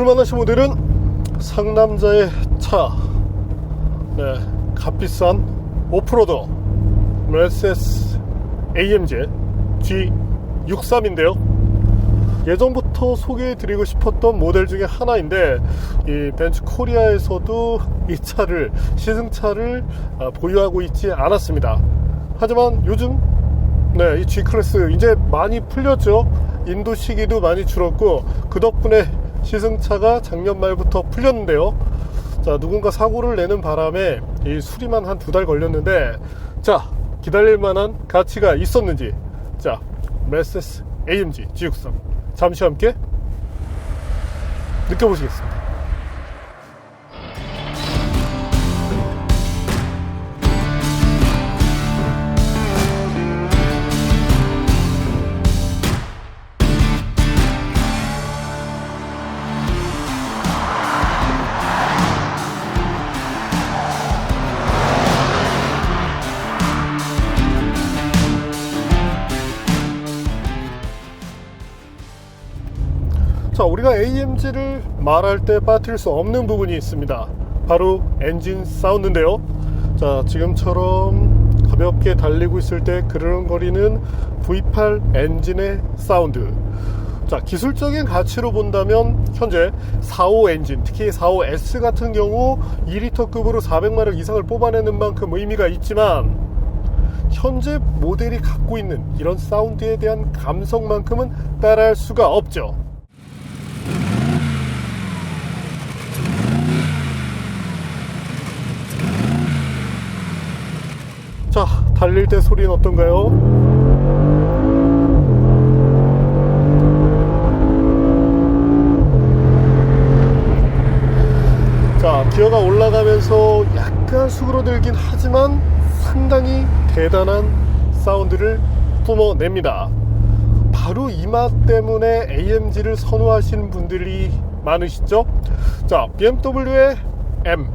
오늘 만나신 모델은 상남자의 차, 값비싼 오프로더 메르세데스 AMG G63인데요 예전부터 소개해드리고 싶었던 모델 중에 하나인데 이 벤츠 코리아에서도 이 차를 시승차를 보유하고 있지 않았습니다. 하지만 요즘 이 G클래스 이제 많이 풀렸죠. 인도 시기도 많이 줄었고 그 덕분에 시승차가 작년 말부터 풀렸는데요. 자, 누군가 사고를 내는 바람에 이 수리만 한 2달 걸렸는데, 자, 기다릴 만한 가치가 있었는지, 자, 메르세데스 AMG G63 잠시 함께 느껴보시겠습니다. 자, 우리가 AMG를 말할 때 빠뜨릴 수 없는 부분이 있습니다. 바로 엔진 사운드인데요. 자, 지금처럼 가볍게 달리고 있을 때 그르렁거리는 V8 엔진의 사운드. 자, 기술적인 가치로 본다면 현재 45 엔진, 특히 45S 같은 경우 2리터급으로 400마력 이상을 뽑아내는 만큼 의미가 있지만 현재 모델이 갖고 있는 이런 사운드에 대한 감성만큼은 따라할 수가 없죠. 자, 달릴 때 소리는 어떤가요? 자, 기어가 올라가면서 약간 수그러들긴 하지만 상당히 대단한 사운드를 뿜어냅니다. 바로 이 맛 때문에 AMG를 선호하시는 분들이 많으시죠? 자, BMW의 M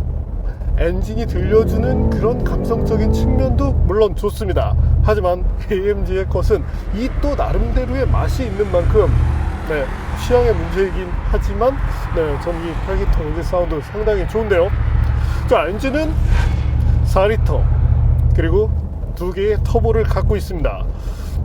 엔진이 들려주는 그런 감성적인 측면도 물론 좋습니다. 하지만 AMG의 것은 이 또 나름대로의 맛이 있는 만큼 취향의 문제이긴 하지만 전기 8기통 엔진 사운드 상당히 좋은데요. 자, 엔진은 4리터 그리고 2개의 터보를 갖고 있습니다.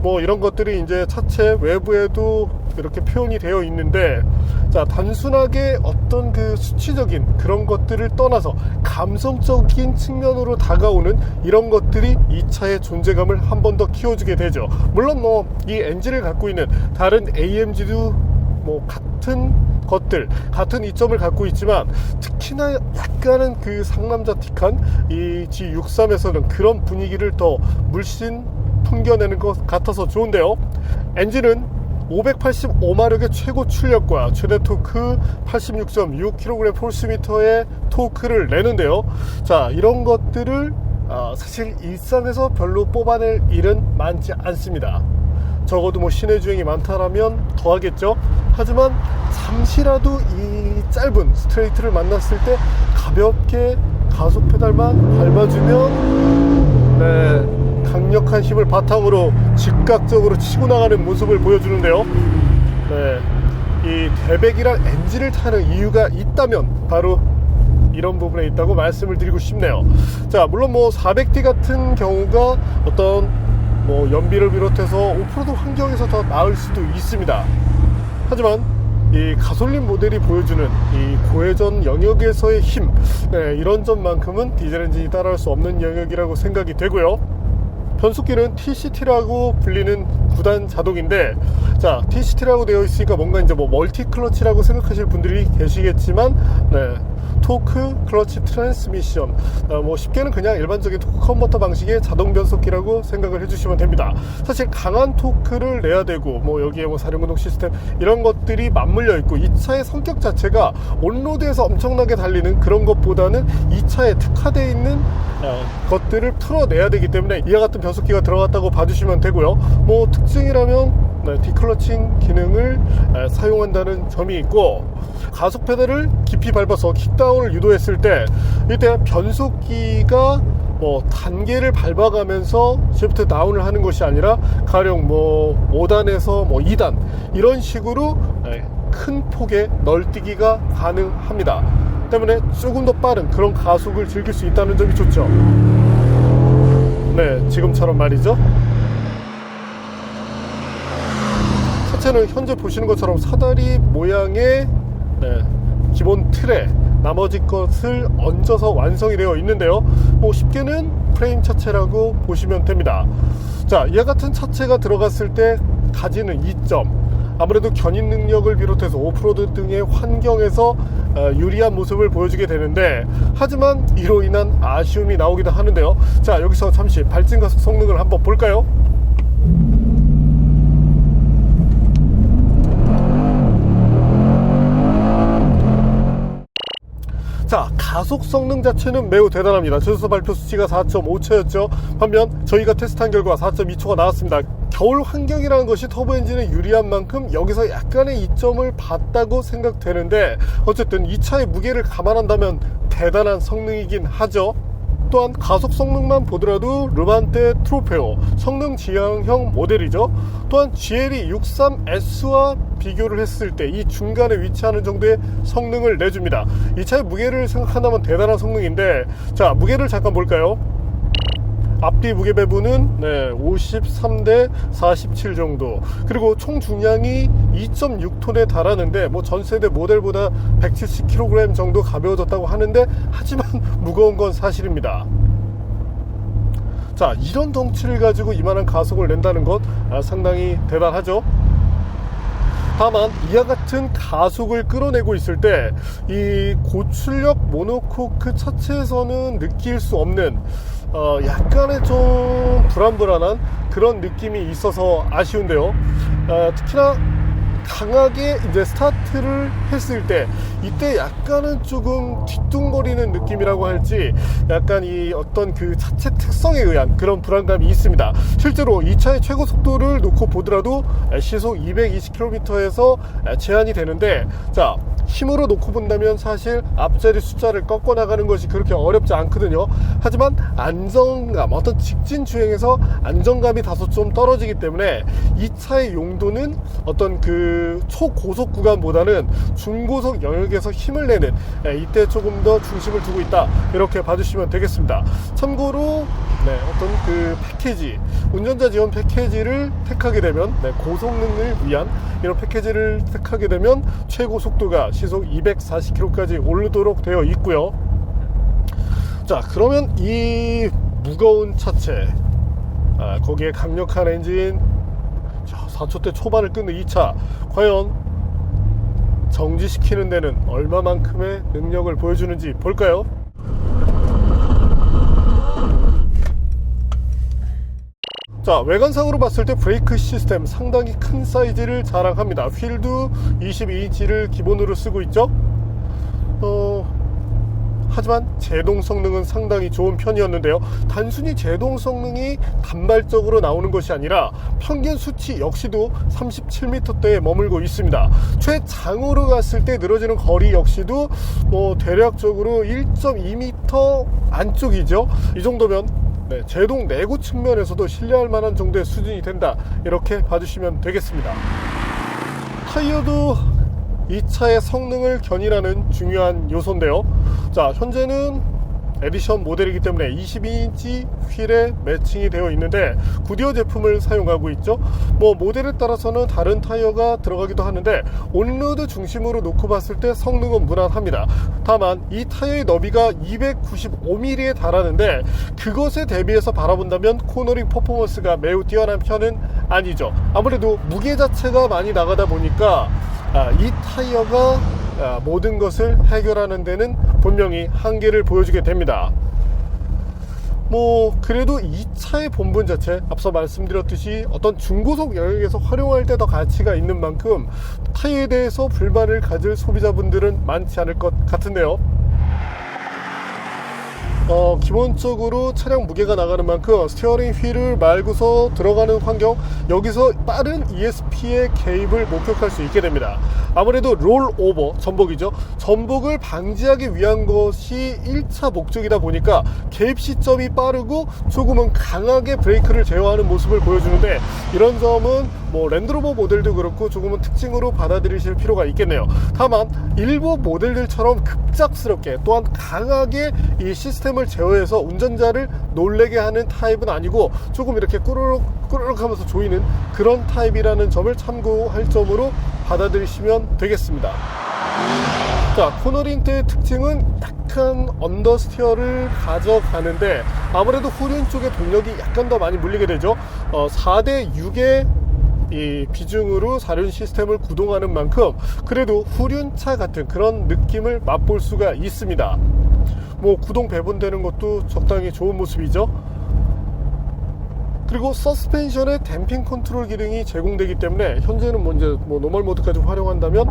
뭐 이런 것들이 이제 차체 외부에도 이렇게 표현이 되어 있는데, 자, 단순하게 어떤 그 수치적인 그런 것들을 떠나서 감성적인 측면으로 다가오는 이런 것들이 이 차의 존재감을 한 번 더 키워주게 되죠. 물론 뭐 이 엔진을 갖고 있는 다른 AMG도 뭐 같은 것들, 같은 이점을 갖고 있지만 특히나 약간은 그 상남자틱한 이 G63에서는 그런 분위기를 더 물씬 풍겨내는 것 같아서 좋은데요. 엔진은 585마력의 최고 출력과 최대 토크 86.6kg/의 토크를 내는데요. 자, 이런 것들을 사실 일상에서 별로 뽑아낼 일은 많지 않습니다. 적어도 뭐 시내 주행이 많다라면 더 하겠죠. 하지만 잠시라도 이 짧은 스트레이트를 만났을 때 가볍게 가속 페달만 밟아주면 강력한 힘을 바탕으로 즉각적으로 치고 나가는 모습을 보여주는데요. 이 대백이란 엔진을 타는 이유가 있다면 바로 이런 부분에 있다고 말씀을 드리고 싶네요. 자, 물론 뭐 400D 같은 경우가 어떤 뭐 연비를 비롯해서 오프로드 환경에서 더 나을 수도 있습니다. 하지만 이 가솔린 모델이 보여주는 이 고회전 영역에서의 힘, 이런 점만큼은 디젤 엔진이 따라할 수 없는 영역이라고 생각이 되고요. 변속기는 TCT라고 불리는 9단 자동인데, 자, TCT라고 되어 있으니까 뭔가 이제 뭐 멀티 클러치라고 생각하실 분들이 계시겠지만, 토크 클러치 트랜스미션, 뭐 쉽게는 그냥 일반적인 토크 컨버터 방식의 자동 변속기라고 생각을 해주시면 됩니다. 사실 강한 토크를 내야 되고 뭐 여기에 뭐 사륜구동 시스템 이런 것들이 맞물려 있고, 이 차의 성격 자체가 온로드에서 엄청나게 달리는 그런 것보다는 이 차에 특화되어 있는 것들을 풀어내야 되기 때문에 이와 같은 변속기가 들어갔다고 봐주시면 되고요. 뭐 특징이라면 디클러칭 기능을 사용한다는 점이 있고, 가속 페달을 깊이 밟아서 킥다운을 유도했을 때 이때 변속기가 뭐 단계를 밟아가면서 시프트 다운을 하는 것이 아니라 가령 뭐 5단에서 뭐 2단 이런 식으로 큰 폭의 널뛰기가 가능합니다. 때문에 조금 더 빠른 그런 가속을 즐길 수 있다는 점이 좋죠. 네, 지금처럼 말이죠. 차체는 현재 보시는 것처럼 사다리 모양의 기본 틀에 나머지 것을 얹어서 완성이 되어 있는데요. 뭐 쉽게는 프레임 차체라고 보시면 됩니다. 자, 이와 같은 차체가 들어갔을 때 가지는 이점, 아무래도 견인 능력을 비롯해서 오프로드 등의 환경에서 유리한 모습을 보여주게 되는데, 하지만 이로 인한 아쉬움이 나오기도 하는데요. 자, 여기서 잠시 발진 가속 성능을 한번 볼까요? 자, 가속 성능 자체는 매우 대단합니다. 제조사 발표 수치가 4.5초였죠. 반면 저희가 테스트한 결과 4.2초가 나왔습니다. 겨울 환경이라는 것이 터보 엔진에 유리한 만큼 여기서 약간의 이점을 봤다고 생각되는데, 어쨌든 이 차의 무게를 감안한다면 대단한 성능이긴 하죠. 또한 가속 성능만 보더라도 르만테 트로페오 성능 지향형 모델이죠. 또한 GLE 63S와 비교를 했을 때 이 중간에 위치하는 정도의 성능을 내줍니다. 이 차의 무게를 생각한다면 대단한 성능인데, 자, 무게를 잠깐 볼까요? 앞뒤 무게 배분은 53대 47 정도, 그리고 총 중량이 2.6톤에 달하는데 뭐 전세대 모델보다 170kg 정도 가벼워졌다고 하는데, 하지만 무거운 건 사실입니다. 자, 이런 덩치를 가지고 이만한 가속을 낸다는 것 상당히 대단하죠. 다만 이와 같은 가속을 끌어내고 있을 때 이 고출력 모노코크 차체에서는 느낄 수 없는 약간의 좀 불안불안한 그런 느낌이 있어서 아쉬운데요. 특히나 강하게 이제 스타트를 했을 때 이때 약간은 조금 뒤뚱거리는 느낌이라고 할지, 약간 이 어떤 그 차체 특성에 의한 그런 불안감이 있습니다. 실제로 이 차의 최고 속도를 놓고 보더라도 시속 220km에서 제한이 되는데, 자, 힘으로 놓고 본다면 사실 앞자리 숫자를 꺾어 나가는 것이 그렇게 어렵지 않거든요. 하지만 안정감, 어떤 직진 주행에서 안정감이 다소 좀 떨어지기 때문에 이 차의 용도는 어떤 그 초고속 구간보다는 중고속 영역에서 힘을 내는, 이때 조금 더 중심을 두고 있다, 이렇게 봐주시면 되겠습니다. 참고로 어떤 그 패키지, 운전자 지원 패키지를 택하게 되면, 고성능을 위한 이런 패키지를 택하게 되면 최고 속도가 시속 240km까지 오르도록 되어 있고요. 자, 그러면 이 무거운 차체, 거기에 강력한 엔진, 4초대 초반을 끊는 이 차, 과연 정지시키는 데는 얼마만큼의 능력을 보여주는지 볼까요? 자, 외관상으로 봤을 때 브레이크 시스템 상당히 큰 사이즈를 자랑합니다. 휠도 22인치를 기본으로 쓰고 있죠. 하지만 제동 성능은 상당히 좋은 편이었는데요. 단순히 제동 성능이 단발적으로 나오는 것이 아니라 평균 수치 역시도 37m대에 머물고 있습니다. 최장으로 갔을 때 늘어지는 거리 역시도 뭐 대략적으로 1.2m 안쪽이죠. 이 정도면 제동 내구 측면에서도 신뢰할 만한 정도의 수준이 된다, 이렇게 봐주시면 되겠습니다. 타이어도 이 차의 성능을 견인하는 중요한 요소인데요. 자, 현재는 에디션 모델이기 때문에 22인치 휠에 매칭이 되어 있는데 구디어 제품을 사용하고 있죠. 뭐 모델에 따라서는 다른 타이어가 들어가기도 하는데 온로드 중심으로 놓고 봤을 때 성능은 무난합니다. 다만 이 타이어의 너비가 295mm에 달하는데 그것에 대비해서 바라본다면 코너링 퍼포먼스가 매우 뛰어난 편은 아니죠. 아무래도 무게 자체가 많이 나가다 보니까 이 타이어가 모든 것을 해결하는 데는 분명히 한계를 보여주게 됩니다. 뭐 그래도 이 차의 본분 자체, 앞서 말씀드렸듯이 어떤 중고속 영역에서 활용할 때 더 가치가 있는 만큼 타이어에 대해서 불만을 가질 소비자분들은 많지 않을 것 같은데요. 기본적으로 차량 무게가 나가는 만큼 스티어링 휠을 말고서 들어가는 환경, 여기서 빠른 ESP의 개입을 목격할 수 있게 됩니다. 아무래도 롤오버, 전복이죠. 전복을 방지하기 위한 것이 1차 목적이다 보니까 개입 시점이 빠르고 조금은 강하게 브레이크를 제어하는 모습을 보여주는데, 이런 점은 뭐 랜드로버 모델도 그렇고 조금은 특징으로 받아들이실 필요가 있겠네요. 다만 일부 모델들처럼 급작스럽게 또한 강하게 이 시스템을 제어해서 운전자를 놀래게 하는 타입은 아니고 조금 이렇게 꾸르륵 하면서 조이는 그런 타입이라는 점을 참고할 점으로 받아들이시면 되겠습니다. 자, 코너링 때의 특징은 약간 언더스티어를 가져가는데 아무래도 후륜 쪽의 동력이 약간 더 많이 물리게 되죠. 4대 6의 이 비중으로 4륜 시스템을 구동하는 만큼 그래도 후륜차 같은 그런 느낌을 맛볼 수가 있습니다. 뭐 구동 배분되는 것도 적당히 좋은 모습이죠. 그리고 서스펜션에 댐핑 컨트롤 기능이 제공되기 때문에 현재는 이제 노멀 모드까지 활용한다면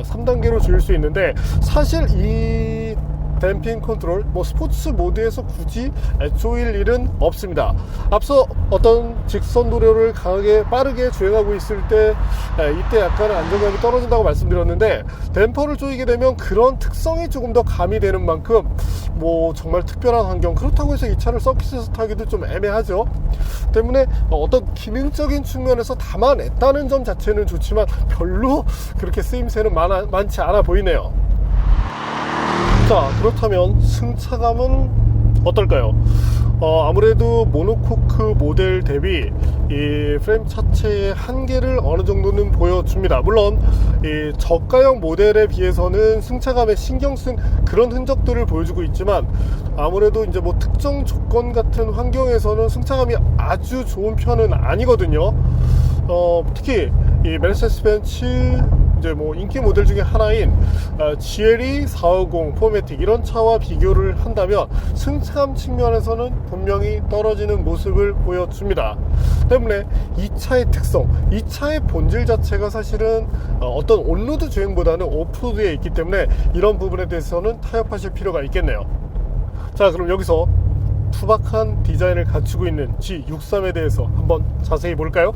3단계로 조일 수 있는데 사실 이 댐핑 컨트롤 스포츠 모드에서 굳이 조일 일은 없습니다. 앞서 어떤 직선 도로를 강하게 빠르게 주행하고 있을 때 이때 약간 안정감이 떨어진다고 말씀드렸는데 댐퍼를 조이게 되면 그런 특성이 조금 더 가미되는 만큼 정말 특별한 환경, 그렇다고 해서 이 차를 서킷에서 타기도 좀 애매하죠. 때문에 어떤 기능적인 측면에서 담아냈다는 점 자체는 좋지만 별로 그렇게 쓰임새는 많지 않아 보이네요. 자, 그렇다면 승차감은 어떨까요? 아무래도 모노코크 모델 대비 이 프레임 자체의 한계를 어느 정도는 보여줍니다. 물론 이 저가형 모델에 비해서는 승차감에 신경 쓴 그런 흔적들을 보여주고 있지만 아무래도 이제 특정 조건 같은 환경에서는 승차감이 아주 좋은 편은 아니거든요. 특히 이 메르세데스 벤츠 이제 인기 모델 중에 하나인 GLE 450 포매틱 이런 차와 비교를 한다면 승차감 측면에서는 분명히 떨어지는 모습을 보여줍니다. 때문에 이 차의 특성, 이 차의 본질 자체가 사실은 어떤 온로드 주행보다는 오프로드에 있기 때문에 이런 부분에 대해서는 타협하실 필요가 있겠네요. 자, 그럼 여기서 투박한 디자인을 갖추고 있는 G63에 대해서 한번 자세히 볼까요?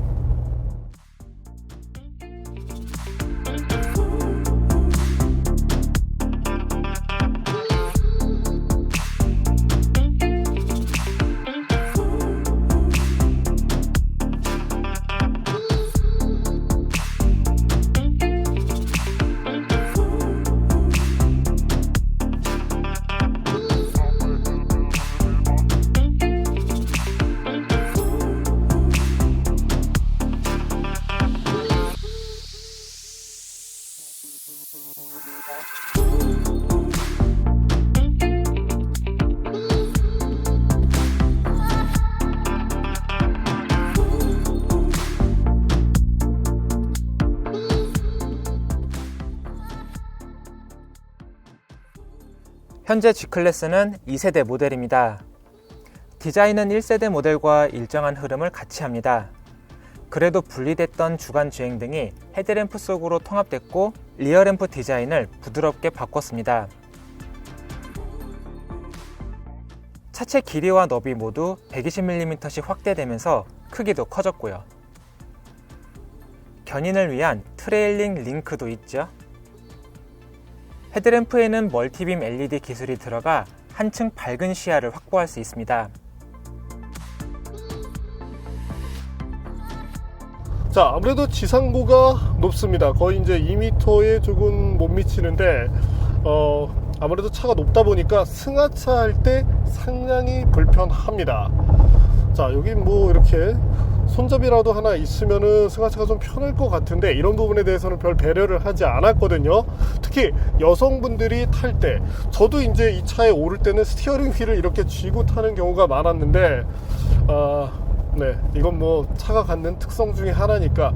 현재 G클래스는 2세대 모델입니다. 디자인은 1세대 모델과 일정한 흐름을 같이 합니다. 그래도 분리됐던 주간 주행 등이 헤드램프 속으로 통합됐고 리어램프 디자인을 부드럽게 바꿨습니다. 차체 길이와 너비 모두 120mm씩 확대되면서 크기도 커졌고요. 견인을 위한 트레일링 링크도 있죠. 헤드램프에는 멀티빔 LED 기술이 들어가 한층 밝은 시야를 확보할 수 있습니다. 자, 아무래도 지상고가 높습니다. 거의 이제 2m에 조금 못 미치는데 아무래도 차가 높다 보니까 승하차 할 때 상당히 불편합니다. 자, 여기 이렇게 손잡이라도 하나 있으면은 승하차가 좀 편할 것 같은데 이런 부분에 대해서는 별 배려를 하지 않았거든요. 특히 여성분들이 탈 때, 저도 이제 이 차에 오를 때는 스티어링 휠을 이렇게 쥐고 타는 경우가 많았는데 네, 이건 차가 갖는 특성 중에 하나니까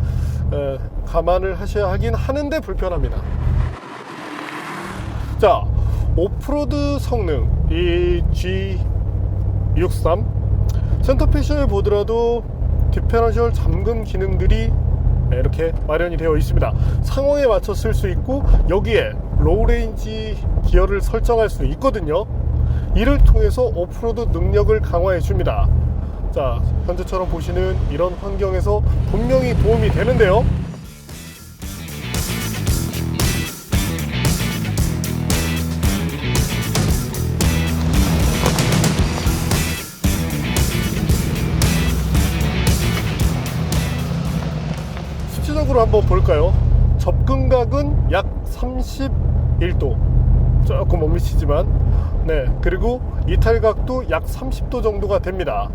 감안을 하셔야 하긴 하는데 불편합니다. 자, 오프로드 성능, 이 G63 센터페시를 보더라도 디페런셜 잠금 기능들이 이렇게 마련이 되어 있습니다. 상황에 맞춰 쓸 수 있고 여기에 로우 레인지 기어를 설정할 수 있거든요. 이를 통해서 오프로드 능력을 강화해 줍니다. 자, 현재처럼 보시는 이런 환경에서 분명히 도움이 되는데요. 시각으로 한번 볼까요? 접근각은 약 31도, 조금 못 미치지만, 네, 그리고 이탈각도 약 30도 정도가 됩니다.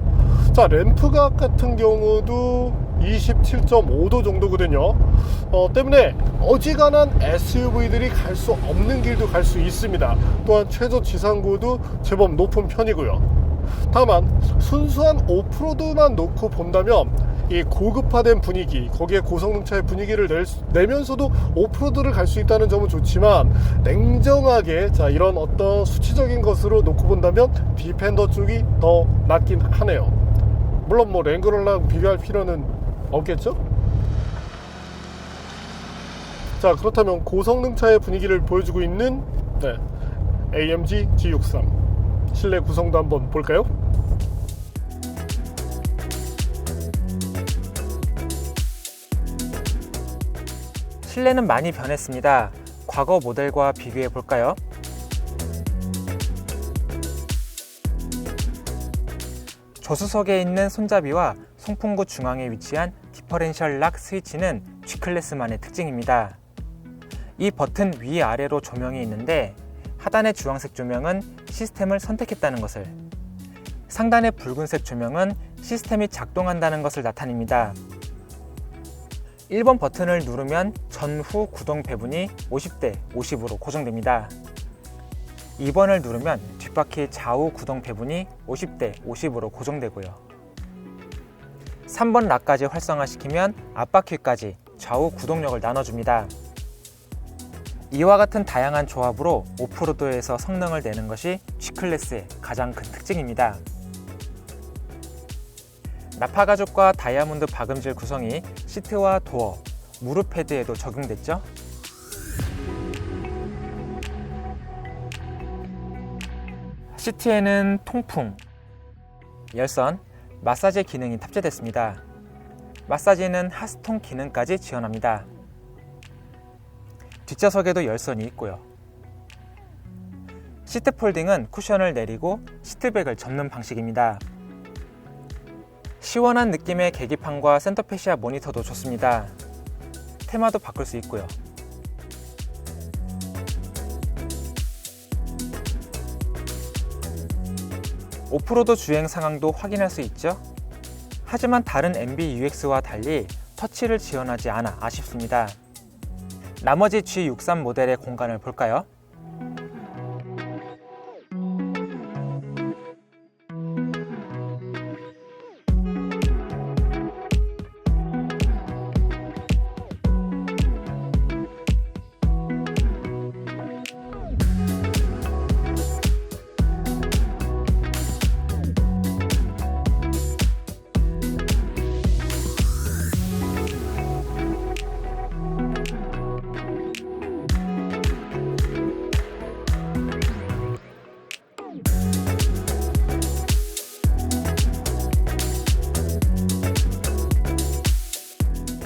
자, 램프각 같은 경우도 27.5도 정도거든요. 때문에 어지간한 SUV들이 갈 수 없는 길도 갈 수 있습니다. 또한 최저 지상고도 제법 높은 편이고요. 다만 순수한 오프로드만 놓고 본다면 이 고급화된 분위기, 거기에 고성능차의 분위기를 내면서도 오프로드를 갈 수 있다는 점은 좋지만, 냉정하게 자 이런 어떤 수치적인 것으로 놓고 본다면 디펜더 쪽이 더 낫긴 하네요. 물론 뭐 랭그러랑 비교할 필요는 없겠죠? 자, 그렇다면 고성능차의 분위기를 보여주고 있는 AMG G63 실내 구성도 한번 볼까요? 실내는 많이 변했습니다. 과거 모델과 비교해 볼까요? 조수석에 있는 손잡이와 송풍구 중앙에 위치한 디퍼렌셜 락 스위치는 G클래스만의 특징입니다. 이 버튼 위아래로 조명이 있는데 하단의 주황색 조명은 시스템을 선택했다는 것을, 상단의 붉은색 조명은 시스템이 작동한다는 것을 나타냅니다. 1번 버튼을 누르면 전후 구동 배분이 50대 50으로 고정됩니다. 2번을 누르면 뒷바퀴 좌우 구동 배분이 50대 50으로 고정되고요. 3번 락까지 활성화시키면 앞바퀴까지 좌우 구동력을 나눠줍니다. 이와 같은 다양한 조합으로 오프로드에서 성능을 내는 것이 G클래스의 가장 큰 특징입니다. 나파 가죽과 다이아몬드 박음질 구성이 시트와 도어, 무릎 패드에도 적용됐죠? 시트에는 통풍, 열선, 마사지 기능이 탑재됐습니다. 마사지는 핫스톤 기능까지 지원합니다. 뒷좌석에도 열선이 있고요. 시트 폴딩은 쿠션을 내리고 시트백을 접는 방식입니다. 시원한 느낌의 계기판과 센터페시아 모니터도 좋습니다. 테마도 바꿀 수 있고요. 오프로드 주행 상황도 확인할 수 있죠? 하지만 다른 MBUX와 달리 터치를 지원하지 않아 아쉽습니다. 나머지 G63 모델의 공간을 볼까요?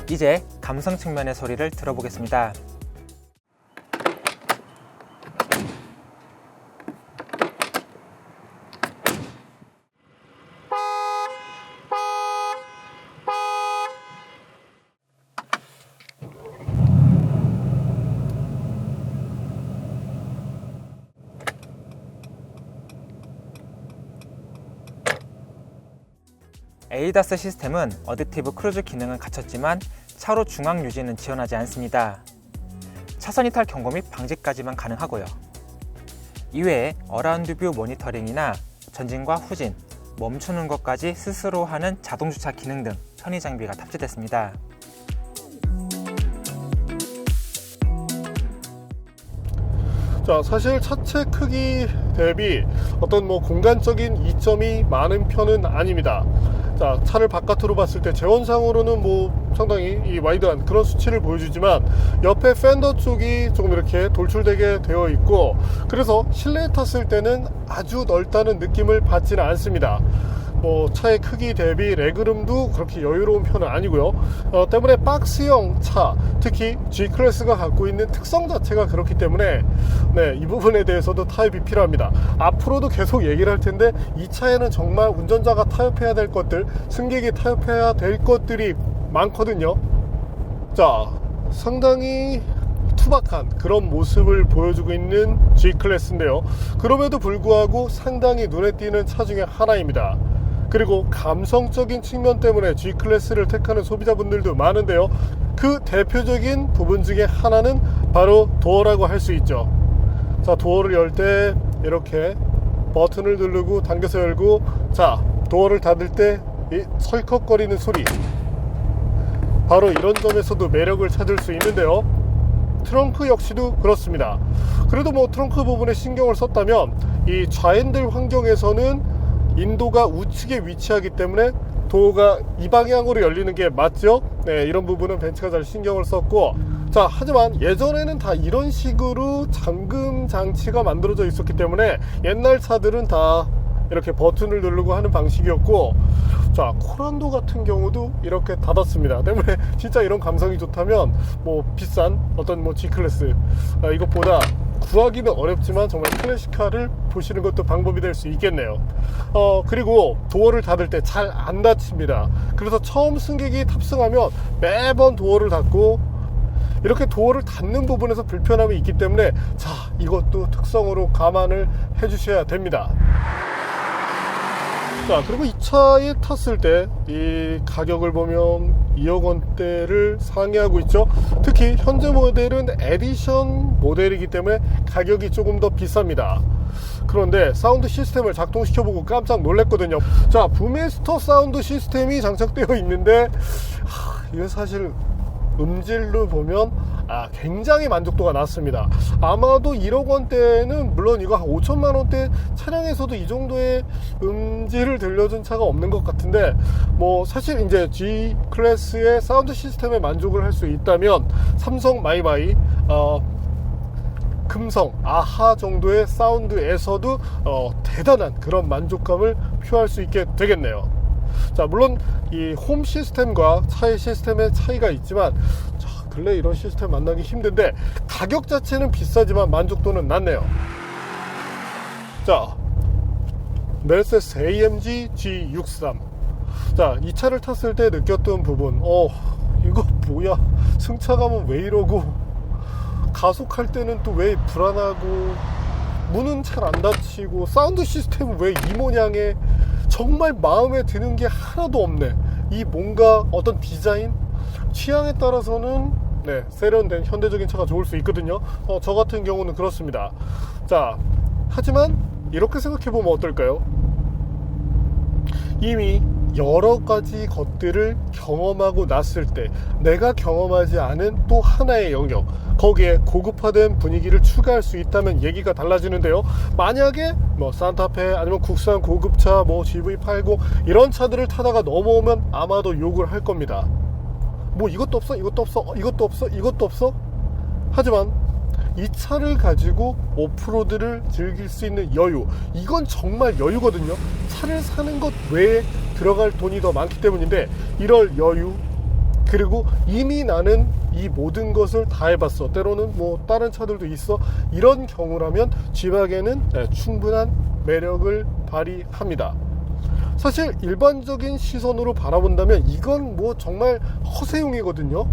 이제 감성 측면의 소리를 들어보겠습니다. 에이다스 시스템은 어댑티브 크루즈 기능은 갖췄지만 차로 중앙 유지는 지원하지 않습니다. 차선 이탈 경고 및 방지까지만 가능하고요. 이외에 어라운드 뷰 모니터링이나 전진과 후진, 멈추는 것까지 스스로 하는 자동 주차 기능 등 편의 장비가 탑재됐습니다. 자, 사실 차체 크기 대비 어떤 공간적인 이점이 많은 편은 아닙니다. 자, 차를 바깥으로 봤을 때 재원상으로는 상당히 이 와이드한 그런 수치를 보여주지만 옆에 팬더 쪽이 조금 이렇게 돌출되게 되어 있고, 그래서 실내에 탔을 때는 아주 넓다는 느낌을 받지는 않습니다. 차의 크기 대비 레그룸도 그렇게 여유로운 편은 아니고요. 때문에 박스형 차, 특히 G클래스가 갖고 있는 특성 자체가 그렇기 때문에 이 부분에 대해서도 타협이 필요합니다. 앞으로도 계속 얘기를 할 텐데 이 차에는 정말 운전자가 타협해야 될 것들, 승객이 타협해야 될 것들이 많거든요. 자, 상당히 투박한 그런 모습을 보여주고 있는 G클래스인데요. 그럼에도 불구하고 상당히 눈에 띄는 차 중에 하나입니다. 그리고 감성적인 측면 때문에 G클래스를 택하는 소비자분들도 많은데요. 그 대표적인 부분 중에 하나는 바로 도어라고 할 수 있죠. 자, 도어를 열 때 이렇게 버튼을 누르고 당겨서 열고, 자, 도어를 닫을 때 이 철컥거리는 소리, 바로 이런 점에서도 매력을 찾을 수 있는데요. 트렁크 역시도 그렇습니다. 그래도 뭐 트렁크 부분에 신경을 썼다면 이 좌핸들 환경에서는 인도가 우측에 위치하기 때문에 도어가 이 방향으로 열리는 게 맞죠? 네, 이런 부분은 벤츠가 잘 신경을 썼고, 자, 하지만 예전에는 다 이런 식으로 잠금 장치가 만들어져 있었기 때문에 옛날 차들은 다 이렇게 버튼을 누르고 하는 방식이었고, 자, 코란도 같은 경우도 이렇게 닫았습니다. 때문에 진짜 이런 감성이 좋다면 뭐 비싼 어떤 뭐 G클래스 이것보다 구하기는 어렵지만 정말 클래식카를 보시는 것도 방법이 될 수 있겠네요. 그리고 도어를 닫을 때 잘 안 닫힙니다. 그래서 처음 승객이 탑승하면 매번 도어를 닫고, 이렇게 도어를 닫는 부분에서 불편함이 있기 때문에, 자, 이것도 특성으로 감안을 해 주셔야 됩니다. 자, 그리고 이 차에 탔을 때 이 가격을 보면 2억 원대를 상회하고 있죠. 특히 현재 모델은 에디션 모델이기 때문에 가격이 조금 더 비쌉니다. 그런데 사운드 시스템을 작동시켜보고 깜짝 놀랐거든요. 자, 부메스터 사운드 시스템이 장착되어 있는데, 이건 사실 음질로 보면 굉장히 만족도가 낮습니다. 아마도 1억 원대는 물론 이거 한 5천만 원대 차량에서도 이 정도의 음질을 들려준 차가 없는 것 같은데, 뭐 사실 이제 G 클래스의 사운드 시스템에 만족을 할 수 있다면 삼성 마이바이, 금성, 아하 정도의 사운드에서도 대단한 그런 만족감을 표할 수 있게 되겠네요. 자, 물론 이 홈 시스템과 차의 시스템의 차이가 있지만, 자, 근래 이런 시스템 만나기 힘든데 가격 자체는 비싸지만 만족도는 낮네요. 자, 메르세데스 AMG G63. 자, 이 차를 탔을 때 느꼈던 부분, 이거 뭐야, 승차감은 왜 이러고, 가속할 때는 또 왜 불안하고, 문은 잘 안 닫히고, 사운드 시스템은 왜 이 모양에, 정말 마음에 드는 게 하나도 없네. 이 뭔가 어떤 디자인, 취향에 따라서는 세련된 현대적인 차가 좋을 수 있거든요. 저 같은 경우는 그렇습니다. 자, 하지만 이렇게 생각해보면 어떨까요? 이미 여러 가지 것들을 경험하고 났을 때 내가 경험하지 않은 또 하나의 영역, 거기에 고급화된 분위기를 추가할 수 있다면 얘기가 달라지는데요. 만약에 뭐 산타페 아니면 국산 고급차 뭐 GV80 이런 차들을 타다가 넘어오면 아마도 욕을 할 겁니다. 뭐 이것도 없어, 이것도 없어, 이것도 없어, 이것도 없어. 하지만 이 차를 가지고 오프로드를 즐길 수 있는 여유, 이건 정말 여유거든요. 차를 사는 것 외에 들어갈 돈이 더 많기 때문인데, 이럴 여유, 그리고 이미 나는 이 모든 것을 다 해봤어, 때로는 뭐 다른 차들도 있어, 이런 경우라면 G와겐은 충분한 매력을 발휘합니다. 사실 일반적인 시선으로 바라본다면 이건 뭐 정말 허세용이거든요.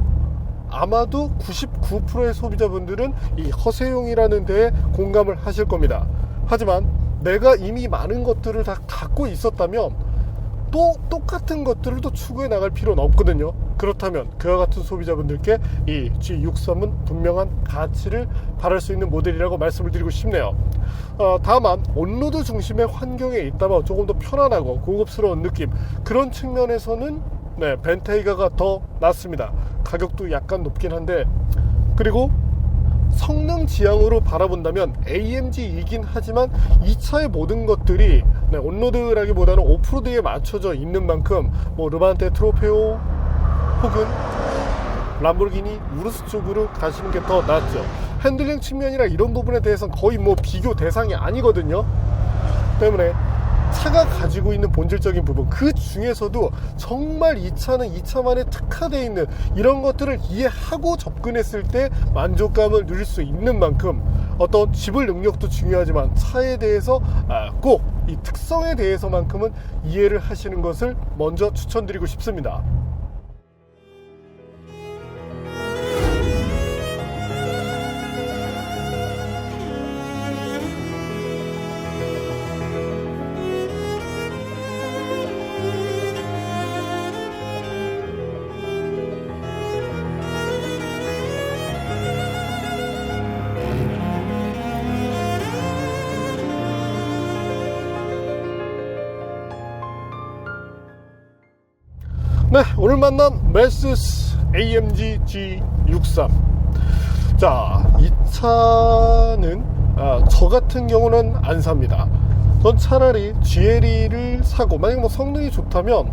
아마도 99%의 소비자분들은 이 허세용이라는 데에 공감을 하실 겁니다. 하지만 내가 이미 많은 것들을 다 갖고 있었다면 또 똑같은 것들을 또 추구해 나갈 필요는 없거든요. 그렇다면 그와 같은 소비자분들께 이 G63은 분명한 가치를 바랄 수 있는 모델이라고 말씀을 드리고 싶네요. 다만 온로드 중심의 환경에 있다면 조금 더 편안하고 고급스러운 느낌, 그런 측면에서는 벤테이가가 더 낫습니다. 가격도 약간 높긴 한데, 그리고 성능 지향으로 바라본다면 AMG이긴 하지만 이 차의 모든 것들이 온로드라기보다는 오프로드에 맞춰져 있는 만큼 뭐 르반테 트로페오 혹은 람보르기니 우르스 쪽으로 가시는 게 더 낫죠. 핸들링 측면이나 이런 부분에 대해서는 거의 뭐 비교 대상이 아니거든요. 때문에 차가 가지고 있는 본질적인 부분, 그 중에서도 정말 이 차는 이 차만의 특화되어 있는 이런 것들을 이해하고 접근했을 때 만족감을 누릴 수 있는 만큼 어떤 지불 능력도 중요하지만 차에 대해서 꼭 이 특성에 대해서만큼은 이해를 하시는 것을 먼저 추천드리고 싶습니다. 네, 오늘 만난 메르세데스 AMG G63. 자, 이 차는 저 같은 경우는 안 삽니다. 전 차라리 GLE를 사고, 만약에 성능이 좋다면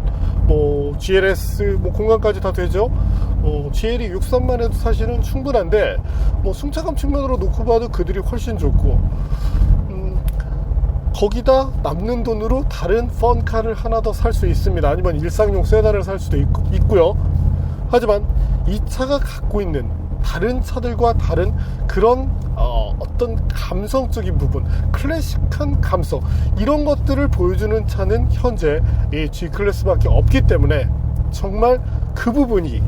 GLS 공간까지 다 되죠. GLE 63만 해도 사실은 충분한데 승차감 측면으로 놓고 봐도 그들이 훨씬 좋고, 거기다 남는 돈으로 다른 펀카를 하나 더 살 수 있습니다. 아니면 일상용 세단을 살 수도 있고요. 하지만 이 차가 갖고 있는 다른 차들과 다른 그런 어떤 감성적인 부분, 클래식한 감성, 이런 것들을 보여주는 차는 현재 이 G클래스밖에 없기 때문에 정말 그 부분이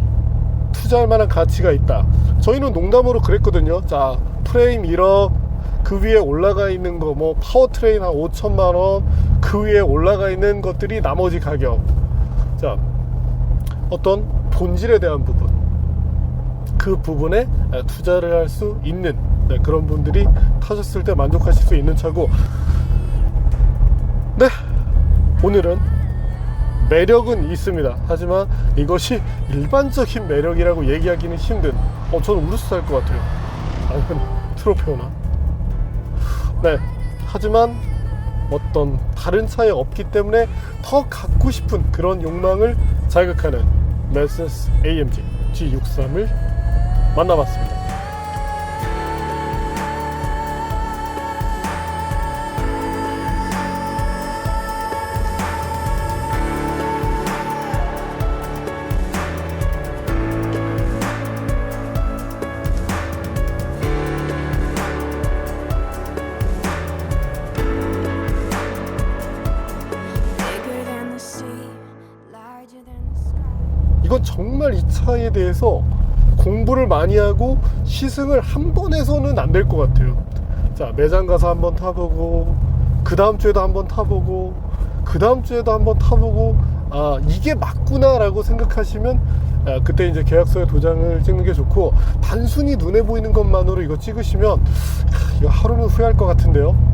투자할 만한 가치가 있다. 저희는 농담으로 그랬거든요. 자, 프레임 1억, 그 위에 올라가 있는 거 파워트레인 한 5천만원, 그 위에 올라가 있는 것들이 나머지 가격. 자, 어떤 본질에 대한 부분, 그 부분에 투자를 할 수 있는 그런 분들이 타셨을 때 만족하실 수 있는 차고, 네, 오늘은 매력은 있습니다. 하지만 이것이 일반적인 매력이라고 얘기하기는 힘든, 저는 우르스 살 것 같아요. 아니면 트로페오나. 네, 하지만 어떤 다른 차에 없기 때문에 더 갖고 싶은 그런 욕망을 자극하는 메르세데스 AMG G63을 만나봤습니다. 이건 정말 이 차에 대해서 공부를 많이 하고 시승을 한 번 해서는 안 될 것 같아요. 자, 매장 가서 한번 타보고, 그 다음 주에도 한번 타보고, 그 다음 주에도 한번 타보고, 이게 맞구나 라고 생각하시면 그때 이제 계약서에 도장을 찍는 게 좋고, 단순히 눈에 보이는 것만으로 이거 찍으시면 이거 하루는 후회할 것 같은데요.